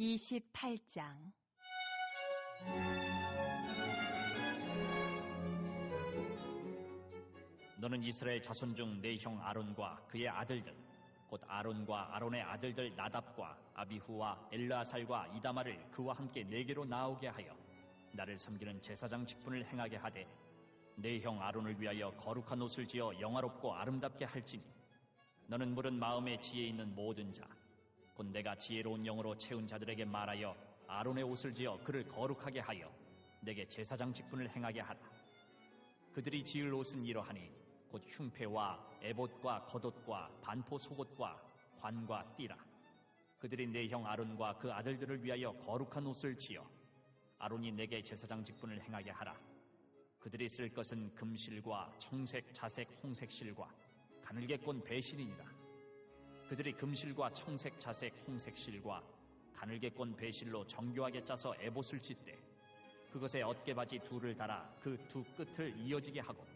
28장. 너는 이스라엘 자손 중 내 형 아론과 그의 아들들, 곧 아론과 아론의 아들들 나답과 아비후와 엘르아살과 이다마를 그와 함께 내게로 나오게 하여 나를 섬기는 제사장 직분을 행하게 하되, 내 형 아론을 위하여 거룩한 옷을 지어 영화롭고 아름답게 할지니, 너는 물은 마음에 지혜 있는 모든 자, 곧 내가 지혜로운 영으로 채운 자들에게 말하여 아론의 옷을 지어 그를 거룩하게 하여 내게 제사장 직분을 행하게 하라. 그들이 지을 옷은 이러하니 곧 흉패와 에봇과 겉옷과 반포 속옷과 관과 띠라. 그들이 내 형 아론과 그 아들들을 위하여 거룩한 옷을 지어 아론이 내게 제사장 직분을 행하게 하라. 그들이 쓸 것은 금실과 청색, 자색, 홍색 실과 가늘게 꼰 배실이니라. 그들이 금실과 청색, 자색, 홍색 실과 가늘게 꼰 배실로 정교하게 짜서 에봇을 짓되, 그것에 어깨바지 둘을 달아 그 두 끝을 이어지게 하고,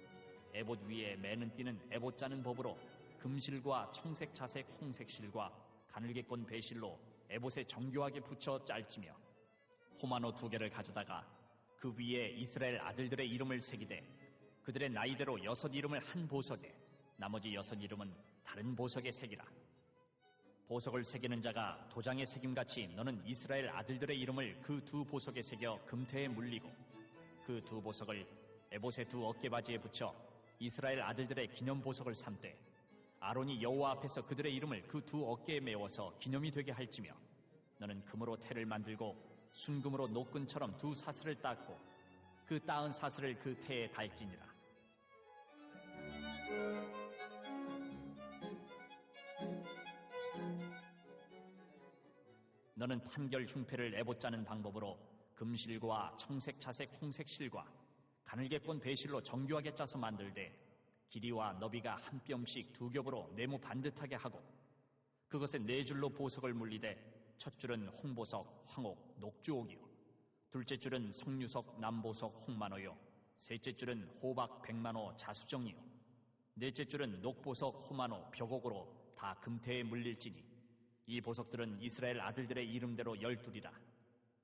에봇 위에 매는 띠는 에봇 짜는 법으로 금실과 청색, 자색, 홍색 실과 가늘게 꼰 배실로 에봇에 정교하게 붙여 짤지며, 호마노 2개를 가져다가 그 위에 이스라엘 아들들의 이름을 새기되, 그들의 나이대로 6 이름을 한 보석에 나머지 6 이름은 다른 보석에 새기라. 보석을 새기는 자가 도장에 새김같이 너는 이스라엘 아들들의 이름을 그 2 보석에 새겨 금태에 물리고, 그 2 보석을 에봇의 2 어깨바지에 붙여 이스라엘 아들들의 기념 보석을 삼되, 아론이 여호와 앞에서 그들의 이름을 그 2 어깨에 메워서 기념이 되게 할지며, 너는 금으로 태를 만들고 순금으로 노끈처럼 2 사슬을 닦고 그 따은 사슬을 그 태에 달지니라. 너는 판결 흉패를 에봇 짜는 방법으로 금실과 청색, 자색, 홍색 실과 가늘게 꼰 배실로 정교하게 짜서 만들되, 길이와 너비가 한 뼘씩 2겹으로 네모 반듯하게 하고, 그것에 4줄로 보석을 물리되, 첫 줄은 홍보석, 황옥, 녹주옥이요, 둘째 줄은 석류석, 남보석, 홍만호요, 셋째 줄은 호박, 백만호, 자수정이요, 넷째 줄은 녹보석, 호만호, 벽옥으로 다 금태에 물릴지니, 이 보석들은 이스라엘 아들들의 이름대로 12이라.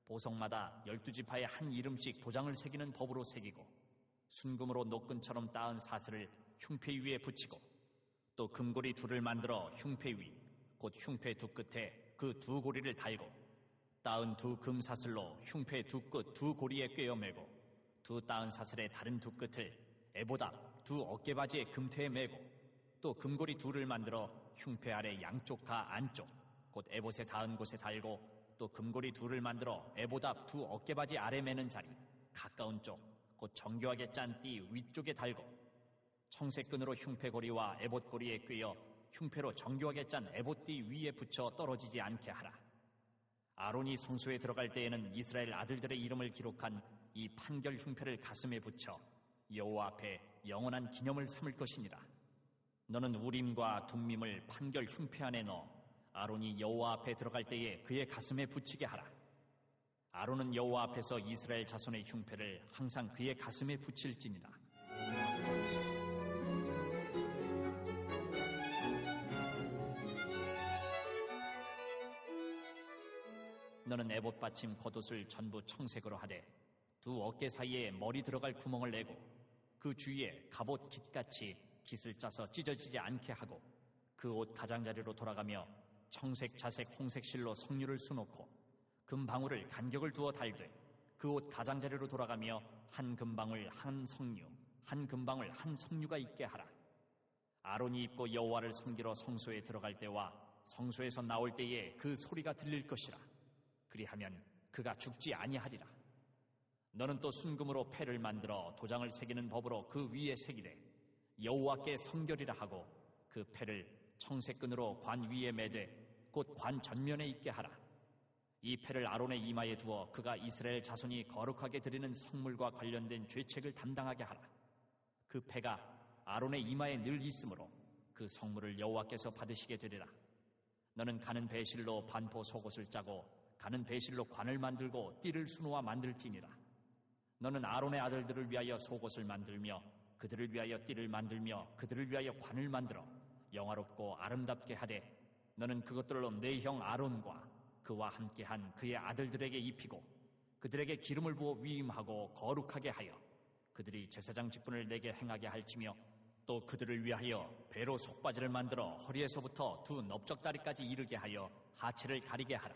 보석마다 12지파에 한 이름씩 도장을 새기는 법으로 새기고, 순금으로 노끈처럼 따은 사슬을 흉패 위에 붙이고, 또 금고리 2를 만들어 흉패 위, 곧 흉패 2 끝에 그 2 고리를 달고, 따은 2 금사슬로 흉패 2 끝 2 고리에 꿰어매고, 2 따은 사슬의 다른 2 끝을 에봇 앞 2 어깨바지의 금태에 매고, 또 금고리 2를 만들어 흉패 아래 양쪽 다 안쪽, 곧 에봇에 닿은 곳에 달고, 또 금고리 2를 만들어 에봇 앞 2 어깨바지 아래 매는 자리 가까운 쪽, 곧 정교하게 짠 띠 위쪽에 달고, 청색끈으로 흉패고리와 에봇고리에 꿰어 흉패로 정교하게 짠 에봇띠 위에 붙여 떨어지지 않게 하라. 아론이 성소에 들어갈 때에는 이스라엘 아들들의 이름을 기록한 이 판결 흉패를 가슴에 붙여 여호와 앞에 영원한 기념을 삼을 것이니라. 너는 우림과 둠밈을 판결 흉패 안에 넣어 아론이 여호와 앞에 들어갈 때에 그의 가슴에 붙이게 하라. 아론은 여호와 앞에서 이스라엘 자손의 흉패를 항상 그의 가슴에 붙일지니라. 너는 에봇 받침 겉옷을 전부 청색으로 하되 2 어깨 사이에 머리 들어갈 구멍을 내고, 그 주위에 갑옷 깃같이 깃을 짜서 찢어지지 않게 하고, 그 옷 가장자리로 돌아가며 청색, 자색, 홍색 실로 석류를 수놓고 금방울을 간격을 두어 달되, 그 옷 가장자리로 돌아가며 한 금방울 한 석류, 한 금방울 한 석류가 있게 하라. 아론이 입고 여호와를 섬기러 성소에 들어갈 때와 성소에서 나올 때에 그 소리가 들릴 것이라. 그리하면 그가 죽지 아니하리라. 너는 또 순금으로 패를 만들어 도장을 새기는 법으로 그 위에 새기되, 여호와께 성결이라 하고, 그 패를 청색끈으로 관 위에 매되 곧 관 전면에 있게 하라. 이 패를 아론의 이마에 두어 그가 이스라엘 자손이 거룩하게 드리는 성물과 관련된 죄책을 담당하게 하라. 그 패가 아론의 이마에 늘 있으므로 그 성물을 여호와께서 받으시게 되리라. 너는 가는 배실로 반포 속옷을 짜고 가는 배실로 관을 만들고 띠를 수놓아 만들지니라. 너는 아론의 아들들을 위하여 속옷을 만들며 그들을 위하여 띠를 만들며 그들을 위하여 관을 만들어 영화롭고 아름답게 하되, 너는 그것들로 내 형 아론과 그와 함께한 그의 아들들에게 입히고 그들에게 기름을 부어 위임하고 거룩하게 하여 그들이 제사장 직분을 내게 행하게 할지며 또 그들을 위하여 배로 속바지를 만들어 허리에서부터 두 넓적다리까지 이르게 하여 하체를 가리게 하라.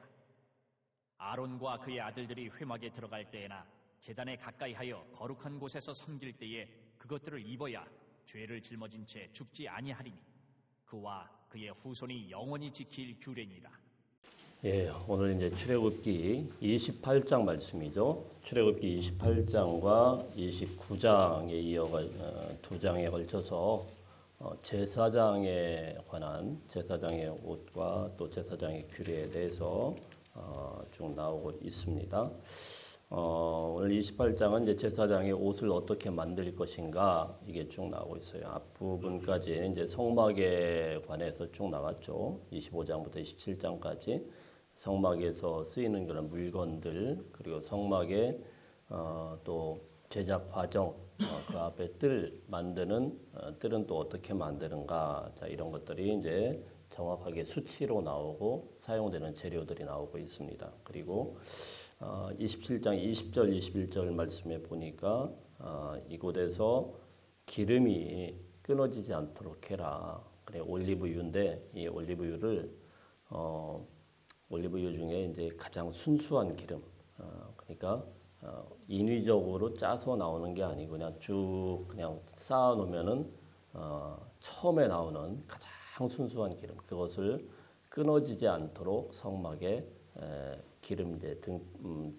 아론과 그의 아들들이 회막에 들어갈 때에나 제단에 가까이 하여 거룩한 곳에서 섬길 때에 그것들을 입어야 죄를 짊어진 채 죽지 아니하리니 그와 그의 후손이 영원히 지킬 규례니라. 예, 오늘 이제 출애굽기 28장 말씀이죠. 출애굽기 28장과 29장에 이어가 두 장에 걸쳐서 제사장에 관한 제사장의 옷과 또 제사장의 규례에 대해서 쭉 나오고 있습니다. 오늘 28장은 이제 제사장의 옷을 어떻게 만들 것인가 이게 쭉 나오고 있어요. 앞부분까지 이제 성막에 관해서 쭉 나갔죠. 25장부터 27장까지 성막에서 쓰이는 그런 물건들 그리고 성막의 또 제작 과정 그 앞에 뜰 만드는 뜰은 또 어떻게 만드는가 자 이런 것들이 이제 정확하게 수치로 나오고 사용되는 재료들이 나오고 있습니다. 그리고 27장 20절 21절 말씀에 보니까 이곳에서 기름이 끊어지지 않도록 해라. 그래 올리브유인데 이 올리브유를 올리브유 중에 이제 가장 순수한 기름 그러니까 인위적으로 짜서 나오는 게 아니고 그냥 쭉 그냥 쌓아 놓으면은 처음에 나오는 가장 순수한 기름 그것을 끊어지지 않도록 성막에 기름 이제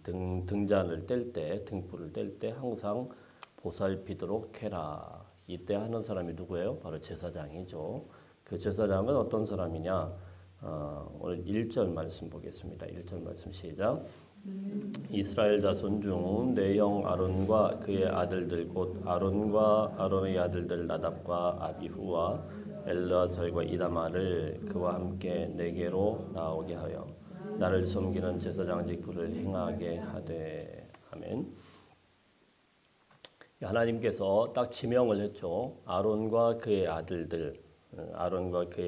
등잔을 뗄 때 등불을 뗄 때 항상 보살피도록 해라. 이때 하는 사람이 누구예요? 바로 제사장이죠. 그 제사장은 어떤 사람이냐? 오늘 1절 말씀 보겠습니다. 1절 말씀 시작. 이스라엘 자손 중 내 형 아론과 그의 아들들 곧 아론과 아론의 아들들 나답과 아비후와 엘르아살과 이다마를 그와 함께 내게로 나오게 하여 나를 섬기는 제사장 직분을 행하게 하되. 아멘. 하나님께서 딱 지명을 했죠. 아론과 그의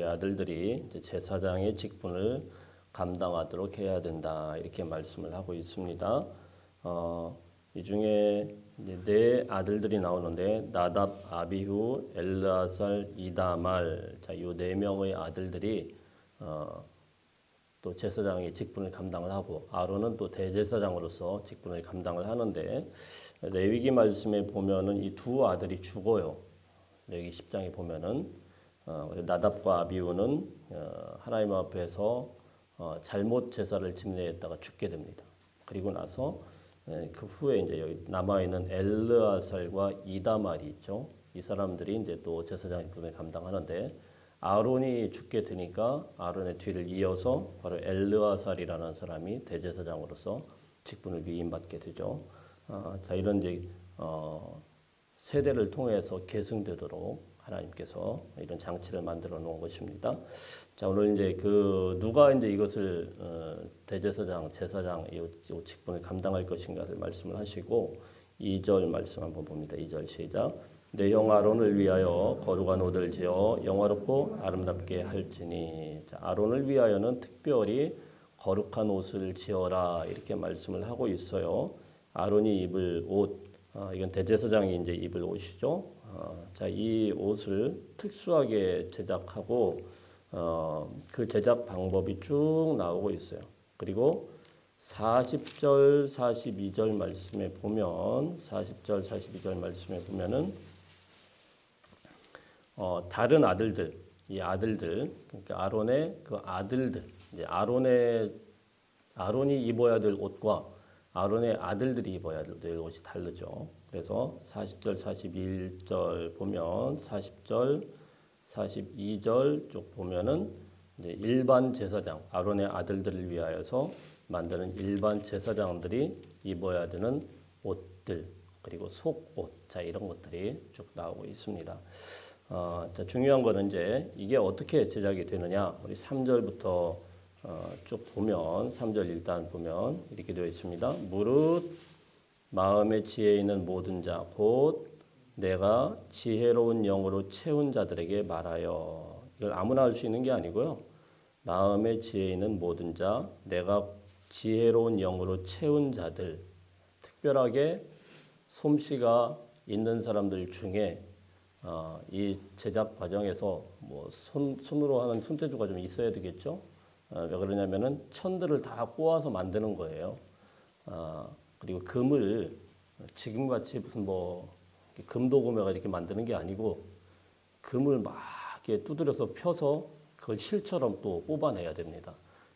아들들이 이제 제사장의 직분을 감당하도록 해야 된다 이렇게 말씀을 하고 있습니다. 이 중에 이제 네 아들들이 나오는데 나답, 아비후, 엘르아살, 이다말 자, 이 네 명의 아들들이 또 제사장의 직분을 감당을 하고 아론은 또 대제사장으로서 직분을 감당을 하는데 레위기 말씀에 보면은 이 두 아들이 죽어요. 레위기 10장에 보면은 나답과 아비후는 하나님 앞에서 잘못 제사를 집례했다가 죽게 됩니다. 그리고 나서 그 후에 이제 여기 남아 있는 엘르아살과 이다말이 있죠. 이 사람들이 이제 또 제사장 직분을 감당하는데 아론이 죽게 되니까 아론의 뒤를 이어서 바로 엘르아살이라는 사람이 대제사장으로서 직분을 위임받게 되죠. 자 이런 이제 세대를 통해서 계승되도록 하나님께서 이런 장치를 만들어 놓은 것입니다. 자 오늘 이제 그 누가 이제 이것을 대제사장, 제사장 이 직분을 감당할 것인가를 말씀을 하시고 2절 말씀 한번 봅니다. 2절 시작. 내 형 아론을 위하여 거룩한 옷을 지어 영화롭고 아름답게 할지니. 자, 아론을 위하여는 특별히 거룩한 옷을 지어라 이렇게 말씀을 하고 있어요. 아론이 입을 옷, 이건 대제사장이 이제 입을 옷이죠. 자, 이 옷을 특수하게 제작하고 그 제작 방법이 쭉 나오고 있어요. 그리고 40절, 42절 말씀에 보면 40절, 42절 말씀에 보면은 다른 아들들, 이 아들들, 그러니까 아론의 그 아들들, 이제 아론이 입어야 될 옷과 아론의 아들들이 입어야 될 옷이 다르죠. 그래서 40절, 41절 보면 40절, 42절 쭉 보면은 이제 일반 제사장, 아론의 아들들을 위하여서 만드는 일반 제사장들이 입어야 되는 옷들, 그리고 속옷, 자 이런 것들이 쭉 나오고 있습니다. 자, 중요한 거는 이제 이게 어떻게 제작이 되느냐. 우리 3절부터 쭉 보면 3절 일단 보면 이렇게 되어 있습니다. 무릇 마음의 지혜에 있는 모든 자 곧 내가 지혜로운 영으로 채운 자들에게 말하여. 이걸 아무나 할 수 있는 게 아니고요. 마음의 지혜 있는 모든 자, 내가 지혜로운 영으로 채운 자들, 특별하게 솜씨가 있는 사람들 중에 이 제작 과정에서 뭐 손으로 하는 손재주가 좀 있어야 되겠죠. 왜 그러냐면은 천들을 다 꼬아서 만드는 거예요. 그리고 금을 지금같이 무슨 뭐 금도금에가 이렇게 만드는 게 아니고 금을 막 이렇게 두드려서 펴서 그걸 실처럼 또 뽑아내야 됩니다.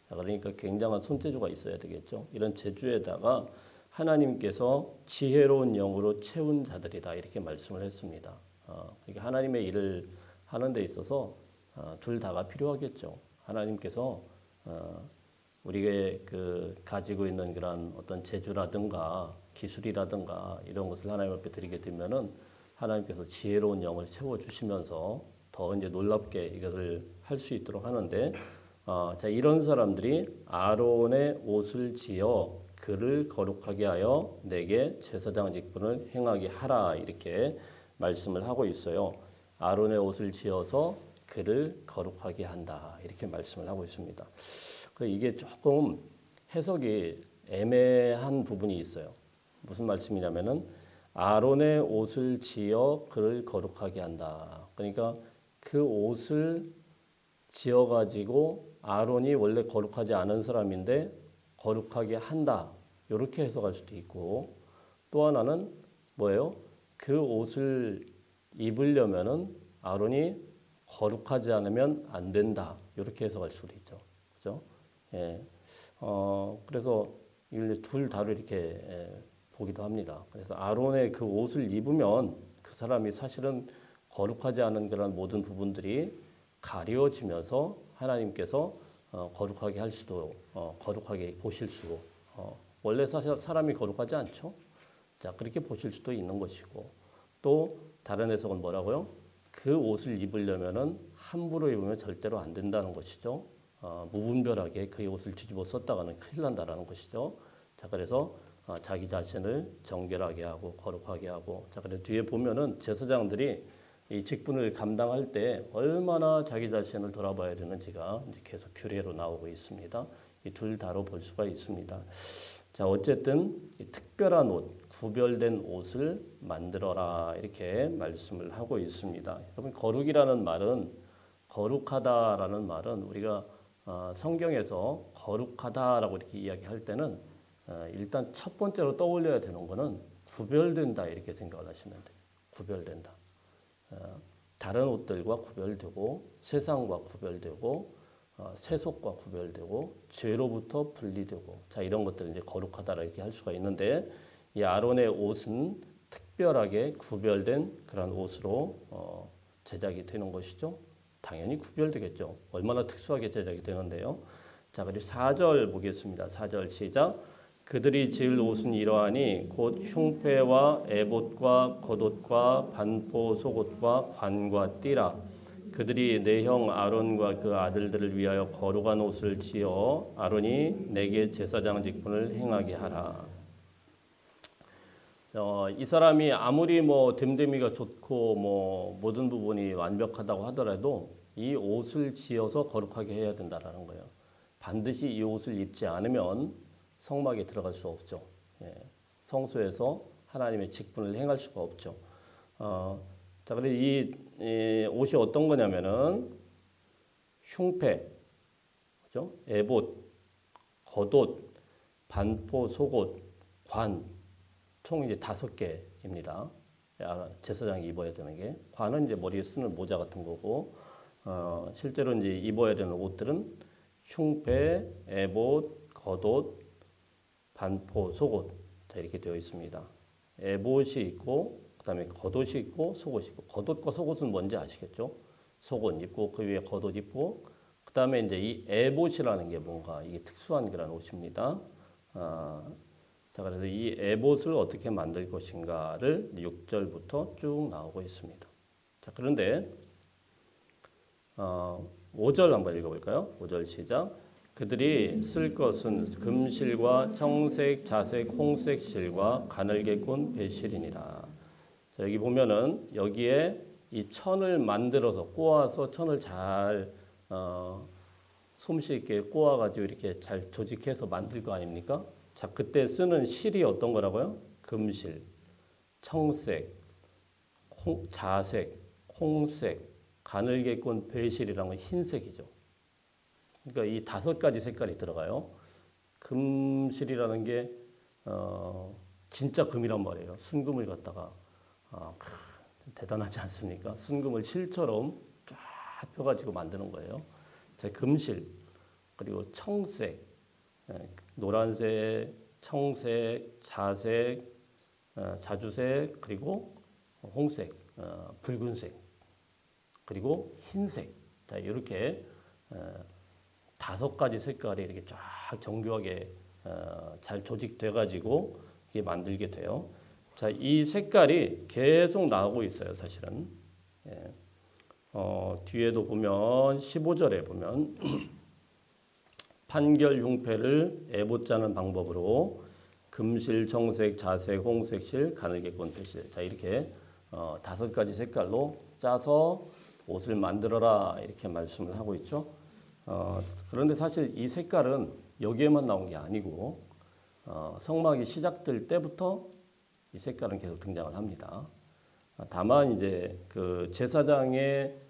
그러니까 굉장한 손재주가 있어야 되겠죠. 이런 재주에다가 하나님께서 지혜로운 영으로 채운 자들이다 이렇게 말씀을 했습니다. 그러니까 하나님의 일을 하는 데 있어서 둘 다가 필요하겠죠. 하나님께서 우리가 가지고 있는 그런 어떤 재주라든가 기술이라든가 이런 것을 하나님 앞에 드리게 되면은 하나님께서 지혜로운 영을 채워 주시면서 더 이제 놀랍게 이것을 할 수 있도록 하는데, 자 이런 사람들이 아론의 옷을 지어 그를 거룩하게 하여 내게 제사장 직분을 행하게 하라 이렇게 말씀을 하고 있어요. 아론의 옷을 지어서 그를 거룩하게 한다 이렇게 말씀을 하고 있습니다. 이게 조금 해석이 애매한 부분이 있어요. 무슨 말씀이냐면은 아론의 옷을 지어 그를 거룩하게 한다. 그러니까 그 옷을 지어 가지고 아론이 원래 거룩하지 않은 사람인데 거룩하게 한다. 이렇게 해석할 수도 있고, 또 하나는 뭐예요? 그 옷을 입으려면은 아론이 거룩하지 않으면 안 된다. 이렇게 해석할 수도 있죠. 그죠? 예. 그래서 이걸 둘 다를 이렇게 보기도 합니다. 그래서 아론의 그 옷을 입으면 그 사람이 사실은 거룩하지 않은 그런 모든 부분들이 가려지면서 하나님께서 거룩하게 할 수도 거룩하게 보실 수도 원래 사실 사람이 거룩하지 않죠. 자 그렇게 보실 수도 있는 것이고, 또 다른 해석은 뭐라고요? 그 옷을 입으려면은 함부로 입으면 절대로 안 된다는 것이죠. 무분별하게 그 옷을 뒤집어 썼다가는 큰일 난다라는 것이죠. 자 그래서 자기 자신을 정결하게 하고 거룩하게 하고, 자 그래서 뒤에 보면은 제사장들이 이 직분을 감당할 때 얼마나 자기 자신을 돌아봐야 되는지가 이제 계속 규례로 나오고 있습니다. 이 둘 다로 볼 수가 있습니다. 자 어쨌든 이 특별한 옷, 구별된 옷을 만들어라 이렇게 말씀을 하고 있습니다. 여러분 거룩이라는 말은, 거룩하다라는 말은 우리가 성경에서 거룩하다라고 이렇게 이야기할 때는 일단 첫 번째로 떠올려야 되는 거는 구별된다 이렇게 생각을 하시면 돼요. 구별된다. 다른 옷들과 구별되고 세상과 구별되고 세속과 구별되고 죄로부터 분리되고, 자 이런 것들을 이제 거룩하다 이렇게 할 수가 있는데, 이 아론의 옷은 특별하게 구별된 그런 옷으로 제작이 되는 것이죠. 당연히 구별되겠죠. 얼마나 특수하게 제작이 되는데요. 자 그리고 4절 보겠습니다. 4절 시작. 그들이 지을 옷은 이러하니 곧 흉패와 에봇과 겉옷과 반포 속옷과 관과 띠라. 그들이 내 형 아론과 그 아들들을 위하여 거룩한 옷을 지어 아론이 내게 제사장 직분을 행하게 하라. 이 사람이 아무리 뭐 됨됨이가 좋고 뭐 모든 부분이 완벽하다고 하더라도 이 옷을 지어서 거룩하게 해야 된다라는 거예요. 반드시 이 옷을 입지 않으면 성막에 들어갈 수 없죠. 예, 성소에서 하나님의 직분을 행할 수가 없죠. 자, 그래 이 옷이 어떤 거냐면은 흉패, 그죠? 에봇, 겉옷, 반포, 속옷, 관, 총 이제 5개입니다. 제사장이 입어야 되는 게, 관은 이제 머리에 쓰는 모자 같은 거고, 실제로 이제 입어야 되는 옷들은 흉패, 에봇, 겉옷, 반포, 속옷, 자 이렇게 되어 있습니다. 에봇이 있고, 그다음에 겉옷이 있고, 속옷이 있고. 겉옷과 속옷은 뭔지 아시겠죠? 속옷 입고 그 위에 겉옷 입고, 그다음에 이제 이 에봇이라는 게 뭔가 이게 특수한 그런 옷입니다. 자 그래서 이 에봇을 어떻게 만들 것인가를 6절부터 쭉 나오고 있습니다. 자 그런데 5절 한번 읽어볼까요? 5절 시작. 그들이 쓸 것은 금실과 청색, 자색, 홍색 실과 가늘게 꼰 배실이니라. 자, 여기 보면은 여기에 이 천을 만들어서 꼬아서 천을 잘 솜씨 있게 꼬아가지고 이렇게 잘 조직해서 만들 거 아닙니까? 자, 그때 쓰는 실이 어떤 거라고요? 금실, 청색, 자색, 홍색, 가늘게꼰 배실이라는 건 흰색이죠. 그러니까 이 5가지 색깔이 들어가요. 금실이라는 게 진짜 금이란 말이에요. 순금을 갖다가 대단하지 않습니까? 순금을 실처럼 쫙 펴가지고 만드는 거예요. 자, 금실, 그리고 청색, 노란색, 청색, 자색, 자주색, 그리고 홍색, 붉은색, 그리고 흰색. 자, 이렇게 5가지 색깔이 이렇게 쫙 정교하게 잘 조직돼가지고 이게 만들게 돼요. 자, 이 색깔이 계속 나오고 있어요, 사실은. 예. 뒤에도 보면 15절에 보면 판결 융패를 애봇자는 방법으로 금실, 청색, 자색, 홍색 실, 가늘게꼰 배실. 자, 이렇게 5가지 색깔로 짜서 옷을 만들어라 이렇게 말씀을 하고 있죠. 그런데 사실 이 색깔은 여기에만 나온 게 아니고 성막이 시작될 때부터 이 색깔은 계속 등장을 합니다. 다만 이제 그 제사장의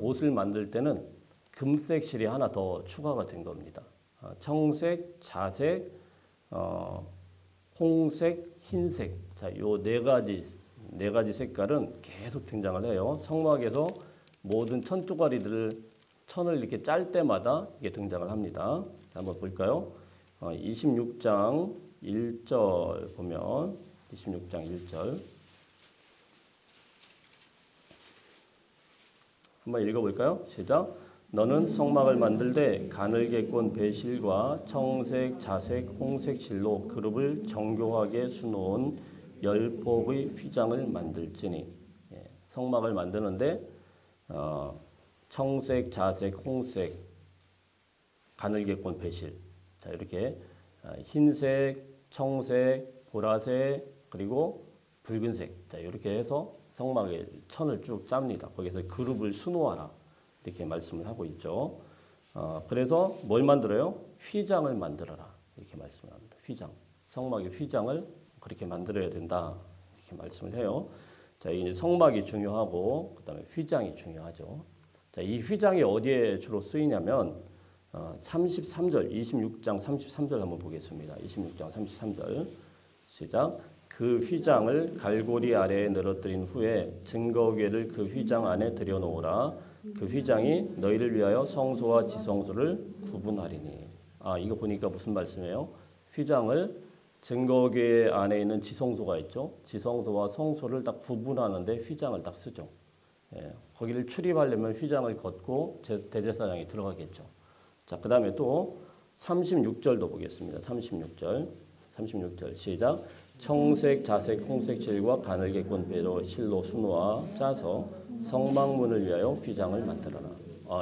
옷을 만들 때는 금색 실이 하나 더 추가가 된 겁니다. 청색, 자색, 홍색, 흰색. 자, 요 네 가지 색깔은 계속 등장을 해요. 성막에서 모든 천두가리들을 천을 이렇게 짤 때마다 이게 등장을 합니다. 자, 한번 볼까요? 26장 1절 보면 26장 1절 한번 읽어볼까요? 시작. 너는 성막을 만들되 가늘게꼰 배실과 청색, 자색, 홍색 실로 그룹을 정교하게 수놓은 10폭의 휘장을 만들지니. 성막을 만드는데 청색, 자색, 홍색, 가늘게꼰 배실. 자, 이렇게 흰색, 청색, 보라색, 그리고 붉은색. 자, 이렇게 해서 성막에 천을 쭉 짭니다. 거기서 그룹을 수놓아라. 이렇게 말씀을 하고 있죠. 그래서 뭘 만들어요? 휘장을 만들어라. 이렇게 말씀을 합니다. 휘장. 성막의 휘장을 그렇게 만들어야 된다. 이렇게 말씀을 해요. 자, 이제 성막이 중요하고 그다음에 휘장이 중요하죠. 자, 이 휘장이 어디에 주로 쓰이냐면 33절, 26장 33절 한번 보겠습니다. 26장 33절 시작. 그 휘장을 갈고리 아래에 늘어뜨린 후에 증거궤를 그 휘장 안에 들여놓으라. 그 휘장이 너희를 위하여 성소와 지성소를 구분하리니. 이거 보니까 무슨 말씀이에요? 휘장을 증거궤 안에 있는 지성소가 있죠. 지성소와 성소를 딱 구분하는데 휘장을 딱 쓰죠. 거기를 출입하려면 휘장을 걷고 대제사장이 들어가겠죠. 자, 그 다음에 또 36절도 보겠습니다. 36절 시작. 청색, 자색, 홍색 실과 가늘게꼰 배로 실로 수놓아 짜서 성막문을 위하여 휘장을 만들어라.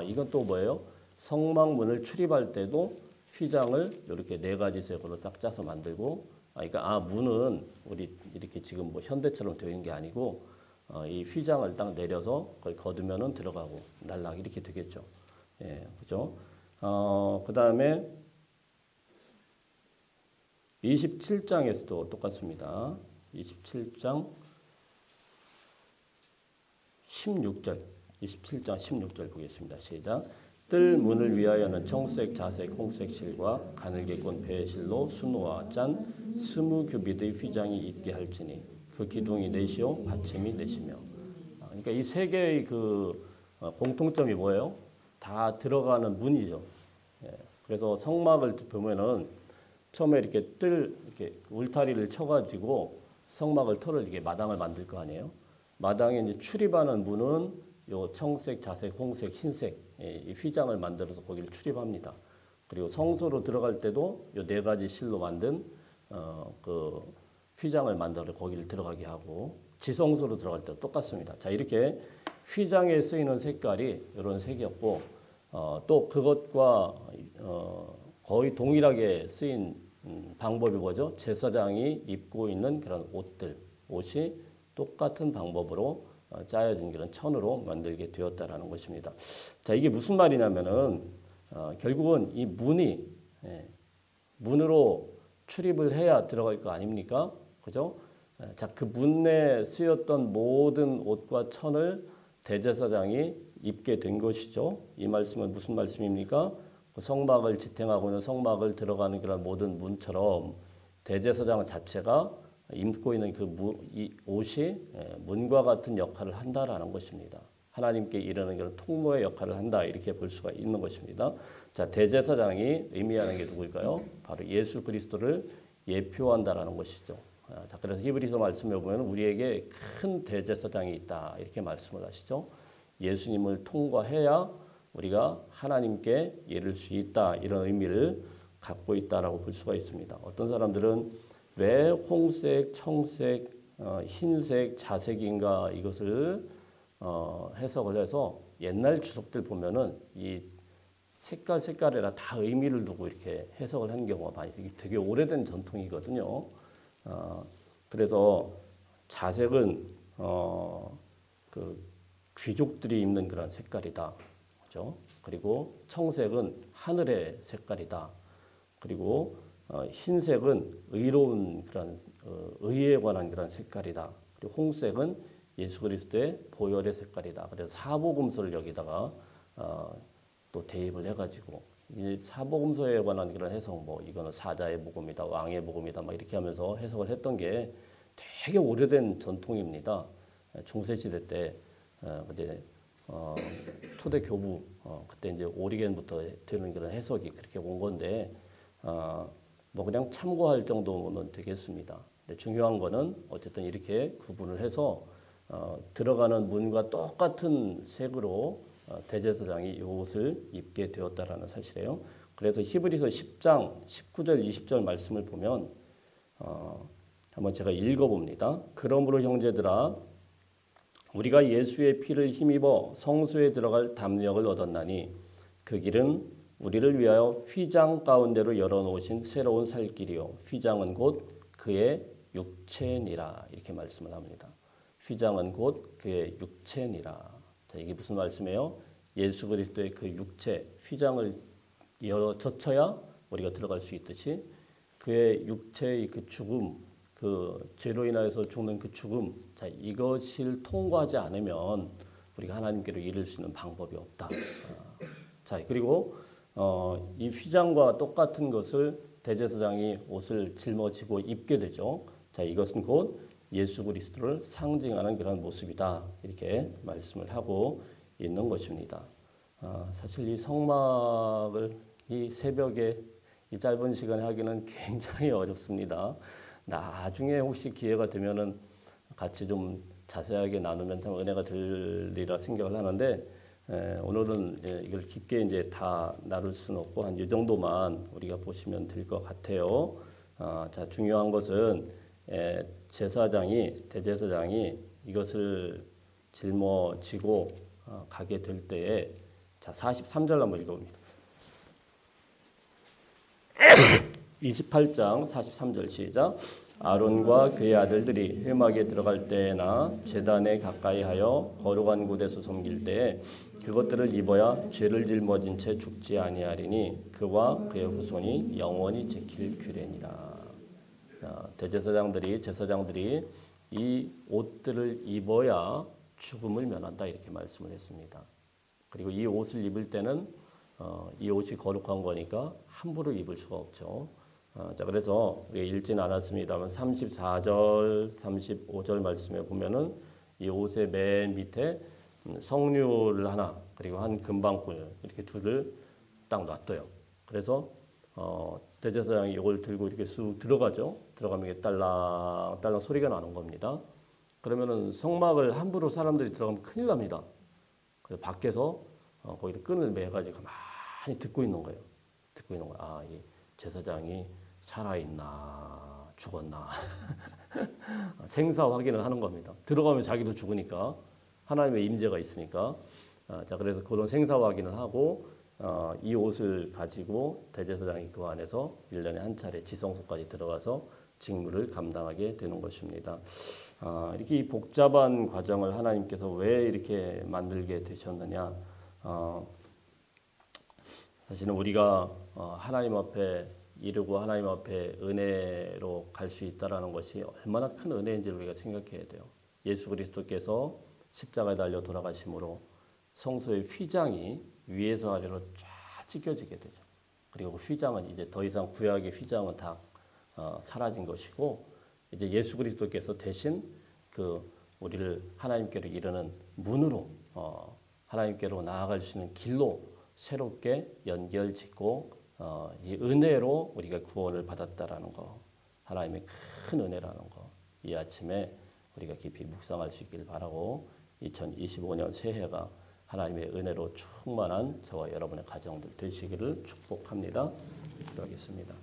이건 또 뭐예요? 성막문을 출입할 때도 휘장을 이렇게 4가지 색으로 딱 짜서 만들고, 그러니까 문은 우리 이렇게 지금 뭐 현대처럼 되어 있는 게 아니고 이 휘장을 딱 내려서 그걸 거두면은 들어가고 날락 이렇게 되겠죠. 그죠? 그 다음에 27장에서도 똑같습니다. 27장 16절, 27장 16절 보겠습니다. 시작. 뜰 문을 위하여는 청색, 자색, 홍색 실과 가늘게꼰 배실로 수놓아 짠 20규빗의 휘장이 있게 할지니 그 기둥이 넷이요 받침이 넷이며. 그러니까 이 3개의 그 공통점이 뭐예요? 다 들어가는 문이죠. 그래서 성막을 보면은 처음에 이렇게 이렇게 울타리를 쳐가지고 성막을 털을 이렇게 마당을 만들 거 아니에요. 마당에 이제 출입하는 문은 요 청색, 자색, 홍색, 흰색 이 휘장을 만들어서 거기를 출입합니다. 그리고 성소로 들어갈 때도 요 4가지 실로 만든 그 휘장을 만들어 거기를 들어가게 하고 지성소로 들어갈 때도 똑같습니다. 자, 이렇게 휘장에 쓰이는 색깔이 이런 색이었고 또 그것과 거의 동일하게 쓰인 방법이 뭐죠? 제사장이 입고 있는 그런 옷이 똑같은 방법으로 짜여진 그런 천으로 만들게 되었다라는 것입니다. 자, 이게 무슨 말이냐면은 결국은 이 문이 문으로 출입을 해야 들어갈 거 아닙니까? 그죠? 자, 그 문에 쓰였던 모든 옷과 천을 대제사장이 입게 된 것이죠. 이 말씀은 무슨 말씀입니까? 그 성막을 지탱하고 있는 성막을 들어가는 그런 모든 문처럼 대제사장 자체가 입고 있는 이 옷이 문과 같은 역할을 한다라는 것입니다. 하나님께 이르는 그런 통로의 역할을 한다 이렇게 볼 수가 있는 것입니다. 자, 대제사장이 의미하는 게 누구일까요? 바로 예수 그리스도를 예표한다라는 것이죠. 자, 그래서 히브리서 말씀에 보면 우리에게 큰 대제사장이 있다 이렇게 말씀을 하시죠. 예수님을 통과해야 우리가 하나님께 이를 수 있다 이런 의미를 갖고 있다라고 볼 수가 있습니다. 어떤 사람들은 왜 홍색, 청색, 흰색, 자색인가 이것을 해석을 해서 옛날 주석들 보면은 이 색깔에다 다 의미를 두고 이렇게 해석을 하는 경우가 많이 되게 오래된 전통이거든요. 그래서 자색은 그 귀족들이 입는 그런 색깔이다, 그렇죠? 그리고 청색은 하늘의 색깔이다. 그리고 흰색은 의로운 그런 의에 관한 그런 색깔이다. 그리고 홍색은 예수 그리스도의 보혈의 색깔이다. 그래서 사복음서를 여기다가 또 대입을 해가지고 이 사복음서에 관한 그런 해석, 뭐 이거는 사자의 복음이다, 왕의 복음이다, 막 이렇게 하면서 해석을 했던 게 되게 오래된 전통입니다. 중세 시대 때 그때 초대 교부 그때 이제 오리겐부터 되는 그런 해석이 그렇게 온 건데 뭐 그냥 참고할 정도는 되겠습니다. 근데 중요한 거는 어쨌든 이렇게 구분을 해서 들어가는 문과 똑같은 색으로 대제사장이 이 옷을 입게 되었다라는 사실이에요. 그래서 히브리서 10장 19절 20절 말씀을 보면 한번 제가 읽어봅니다. 그러므로 형제들아 우리가 예수의 피를 힘입어 성소에 들어갈 담력을 얻었나니 그 길은 우리를 위하여 휘장 가운데로 열어놓으신 새로운 살 길이요 휘장은 곧 그의 육체니라 이렇게 말씀을 합니다. 휘장은 곧 그의 육체니라. 자, 이게 무슨 말씀이에요? 예수 그리스도의 그 육체 휘장을 젖혀야 우리가 들어갈 수 있듯이 그의 육체의 그 죽음, 그 죄로 인하여서 죽는 그 죽음, 자 이것을 통과하지 않으면 우리가 하나님께로 이를 수 있는 방법이 없다. 자 그리고 이 휘장과 똑같은 것을 대제사장이 옷을 짊어지고 입게 되죠. 자 이것은 곧 예수 그리스도를 상징하는 그런 모습이다. 이렇게 말씀을 하고 있는 것입니다. 사실 이 성막을 이 새벽에 이 짧은 시간에 하기는 굉장히 어렵습니다. 나중에 혹시 기회가 되면은 같이 좀 자세하게 나누면 참 은혜가 되리라 생각을 하는데 오늘은 이걸 깊게 이제 다 나눌 수는 없고 한 이 정도만 우리가 보시면 될 것 같아요. 자 중요한 것은 대제사장이 이것을 짊어지고 가게 될 때에 자 43절 한번 읽어봅니다. 28장 43절 시작. 아론과 그의 아들들이 회막에 들어갈 때나 제단에 가까이하여 거룩한 곳에서 섬길 때에 그것들을 입어야 죄를 짊어진 채 죽지 아니하리니 그와 그의 후손이 영원히 지킬 규례니라. 제사장들이 이 옷들을 입어야 죽음을 면한다 이렇게 말씀을 했습니다. 그리고 이 옷을 입을 때는 이 옷이 거룩한 거니까 함부로 입을 수가 없죠. 자 그래서 우리가 읽지는 않았습니다만 34절, 35절 말씀에 보면은 이 옷의 맨 밑에 성류를 하나 그리고 한 금방울 이렇게 둘을 딱 놔둬요. 그래서 대제사장이 이걸 들고 이렇게 쑥 들어가죠. 들어가면 이게 딸랑딸랑 소리가 나는 겁니다. 그러면은 성막을 함부로 사람들이 들어가면 큰일 납니다. 그래서 밖에서 거기다 끈을 매가지고 가만히 듣고 있는 거예요. 아, 이 제사장이 살아있나 죽었나 생사 확인을 하는 겁니다. 들어가면 자기도 죽으니까 하나님의 임재가 있으니까 자 그래서 그런 생사 확인을 하고 이 옷을 가지고 대제사장이 그 안에서 1년에 한 차례 지성소까지 들어가서 직무를 감당하게 되는 것입니다. 이렇게 이 복잡한 과정을 하나님께서 왜 이렇게 만들게 되셨느냐? 사실은 우리가 하나님 앞에 이르고 하나님 앞에 은혜로 갈 수 있다라는 것이 얼마나 큰 은혜인지를 우리가 생각해야 돼요. 예수 그리스도께서 십자가에 달려 돌아가심으로 성소의 휘장이 위에서 아래로 쫙 찢겨지게 되죠. 그리고 휘장은 이제 더 이상 구약의 휘장은 다 사라진 것이고 이제 예수 그리스도께서 대신 그 우리를 하나님께로 이르는 문으로 하나님께로 나아갈 수 있는 길로 새롭게 연결짓고 이 은혜로 우리가 구원을 받았다라는 거, 하나님의 큰 은혜라는 거, 이 아침에 우리가 깊이 묵상할 수 있길 바라고 2025년 새해가 하나님의 은혜로 충만한 저와 여러분의 가정들 되시기를 축복합니다. 기도하겠습니다.